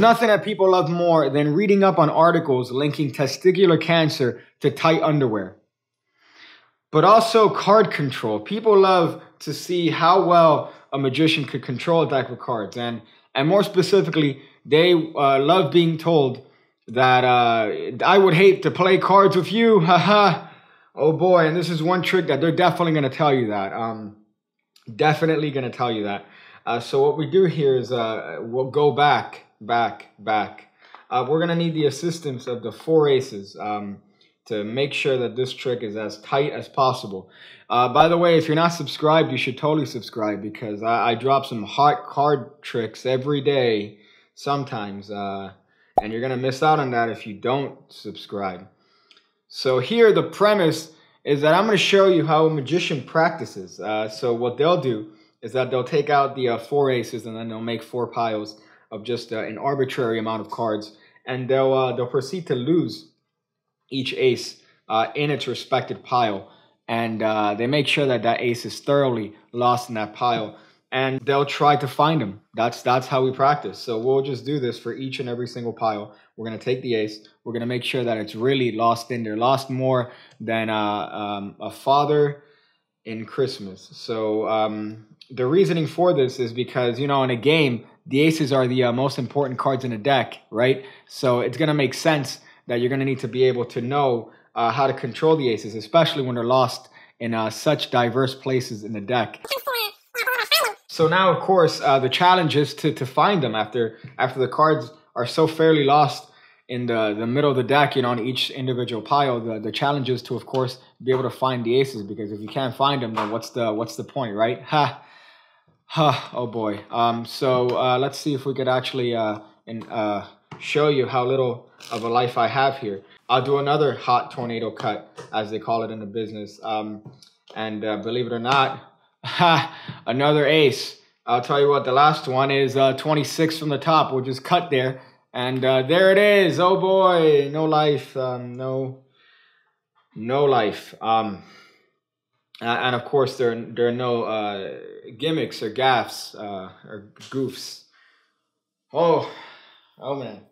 nothing that people love more than reading up on articles linking testicular cancer to tight underwear. But also card control. People love to see how well a magician could control a deck of cards. And more specifically, they love being told that I would hate to play cards with you. Haha. Oh boy. And this is one trick that they're definitely going to tell you that. Definitely going to tell you that. So what we do here is we'll go back. We're going to need the assistance of the 4 aces to make sure that this trick is as tight as possible. By the way, if you're not subscribed, you should totally subscribe because I drop some hot card tricks every day sometimes. And you're going to miss out on that if you don't subscribe. So here the premise is that I'm going to show you how a magician practices. So what they'll do is that they'll take out the 4 aces and then they'll make 4 piles of just an arbitrary amount of cards, and they'll proceed to lose each ace in its respective pile, and they make sure that that ace is thoroughly lost in that pile, and they'll try to find them. That's how we practice. So we'll just do this for each and every single pile. We're going to take the ace. We're going to make sure that it's really lost in there, lost more than a father in Christmas. So the reasoning for this is because, you know, in a game, the aces are the most important cards in a deck, right? So it's going to make sense that you're going to need to be able to know how to control the aces, especially when they're lost in such diverse places in the deck. So now, of course, the challenge is to find them after the cards are so fairly lost in the middle of the deck, you know, on each individual pile. The challenge is to, of course, be able to find the aces, because if you can't find them, then what's the point, right? Oh boy. So let's see if we could actually show you how little of a life I have here. I'll do another hot tornado cut, as they call it in the business. And believe it or not, another ace. I'll tell you what, the last one is 26 from the top. We'll just cut there. And there it is. Oh boy, no life. No life. And of course, there are no gimmicks or gaffes or goofs. Oh man.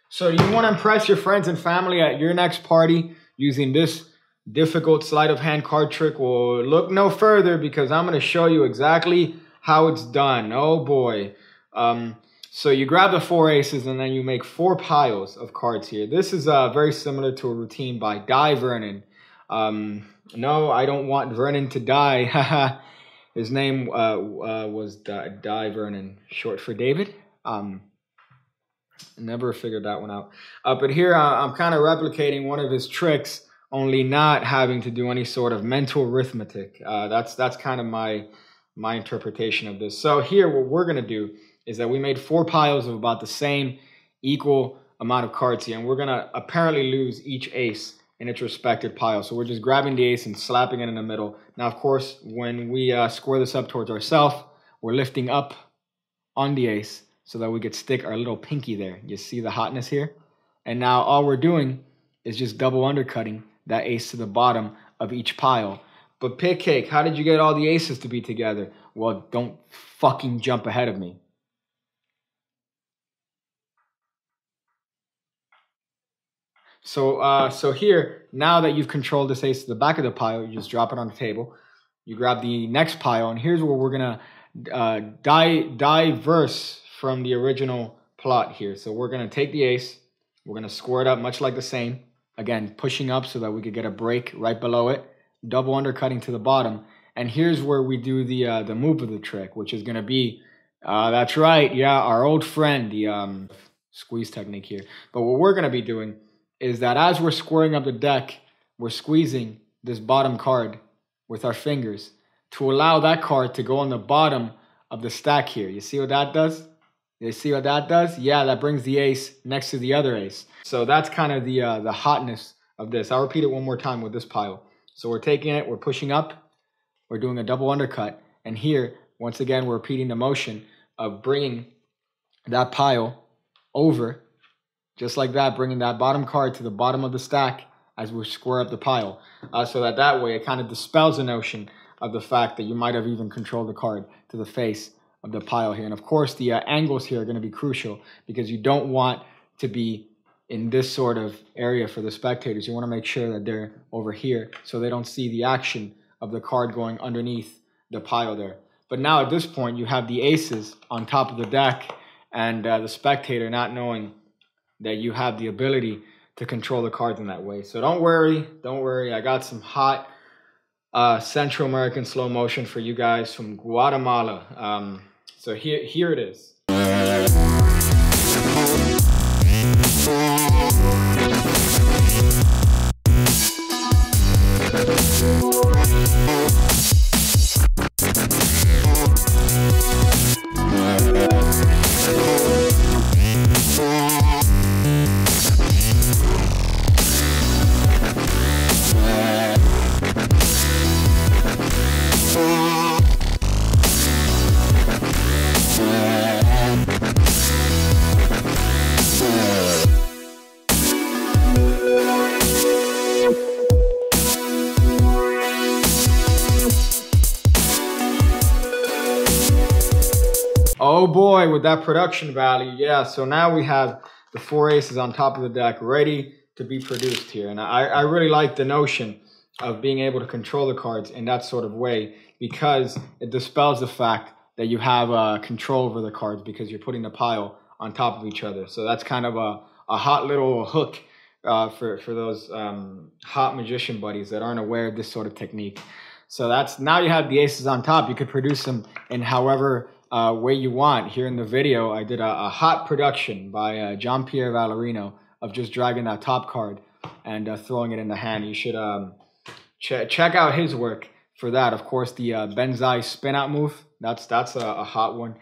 So do you want to impress your friends and family at your next party using this difficult sleight of hand card trick? Well, look no further, because I'm going to show you exactly how it's done. Oh boy. So you grab the 4 aces and then you make 4 piles of cards here. This is very similar to a routine by Die Vernon. No, I don't want Vernon to die. His name was Die Vernon, short for David. Never figured that one out. But here I'm kind of replicating one of his tricks, only not having to do any sort of mental arithmetic. That's kind of my interpretation of this. So here what we're going to do is that we made 4 piles of about the same equal amount of cards here, and we're going to apparently lose each ace in its respective pile. So we're just grabbing the ace and slapping it in the middle. Now, of course, when we square this up towards ourselves, we're lifting up on the ace so that we could stick our little pinky there. You see the hotness here? And now all we're doing is just double undercutting that ace to the bottom of each pile. But Pigcake, how did you get all the aces to be together? Well, don't fucking jump ahead of me. So here, now that you've controlled this ace to the back of the pile, you just drop it on the table. You grab the next pile, and here's where we're going to diverse from the original plot here. So we're going to take the ace, we're going to square it up much like the same. Again, pushing up so that we could get a break right below it, double undercutting to the bottom. And here's where we do the move of the trick, which is going to be, that's right, yeah, our old friend, the squeeze technique here. But what we're going to be doing is that as we're squaring up the deck, we're squeezing this bottom card with our fingers to allow that card to go on the bottom of the stack here. You see what that does? You see what that does? Yeah, that brings the ace next to the other ace. So that's kind of the hotness of this. I'll repeat it one more time with this pile. So we're taking it, we're pushing up, we're doing a double undercut. And here, once again, we're repeating the motion of bringing that pile over, just like that, bringing that bottom card to the bottom of the stack as we square up the pile. So that way it kind of dispels the notion of the fact that you might have even controlled the card to the face of the pile here. And of course, the angles here are going to be crucial because you don't want to be in this sort of area for the spectators. You want to make sure that they're over here so they don't see the action of the card going underneath the pile there. But now at this point, you have the aces on top of the deck, and the spectator not knowing that you have the ability to control the cards in that way. So don't worry. I got some hot Central American slow motion for you guys from Guatemala. So here it is. Oh boy, with that production value, yeah. So now we have the 4 aces on top of the deck ready to be produced here. And I really like the notion of being able to control the cards in that sort of way because it dispels the fact that you have control over the cards because you're putting the pile on top of each other. So that's kind of a hot little hook for those hot magician buddies that aren't aware of this sort of technique. So that's, now you have the aces on top. You could produce them in however way you want. Here in the video, I did a hot production by Jean-Pierre Valerino of just dragging that top card and throwing it in the hand. You should check out his work for that. Of course, the Benzai spin out move, that's a hot one.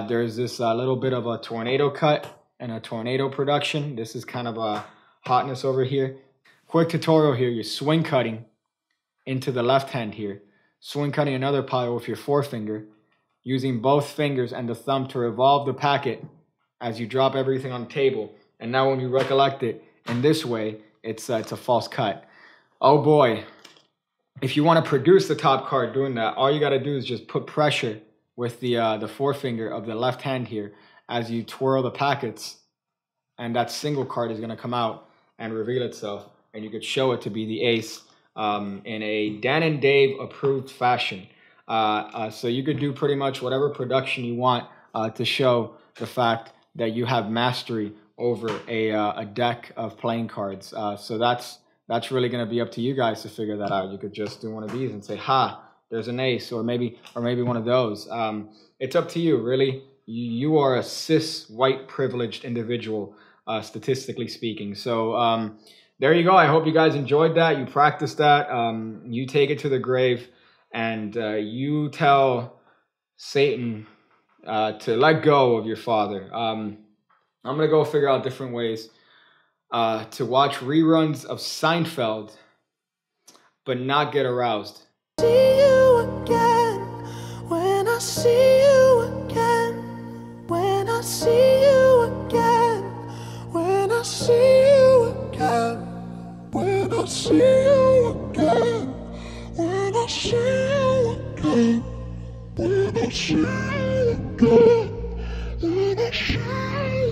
There's this little bit of a tornado cut and a tornado production. This is kind of a hotness over here. Quick tutorial here, you're swing cutting into the left hand here. Swing cutting another pile with your forefinger, using both fingers and the thumb to revolve the packet as you drop everything on the table. And now when you recollect it in this way, it's a false cut. Oh boy. If you want to produce the top card doing that, all you got to do is just put pressure with the forefinger of the left hand here as you twirl the packets, and that single card is going to come out and reveal itself, and you could show it to be the ace in a Dan and Dave approved fashion. So you could do pretty much whatever production you want to show the fact that you have mastery over a deck of playing cards. So that's really going to be up to you guys to figure that out. You could just do one of these and say, ha, there's an ace, or maybe one of those. It's up to you, really. You are a cis, white, privileged individual, statistically speaking. So there you go. I hope you guys enjoyed that. You practiced that. You take it to the grave, and you tell Satan to let go of your father. I'm going to go figure out different ways to watch reruns of Seinfeld, but not get aroused. See you again, when I see you again, when I see you again, when I see you again, when I see you again, when I see you again, when I see you again, when I see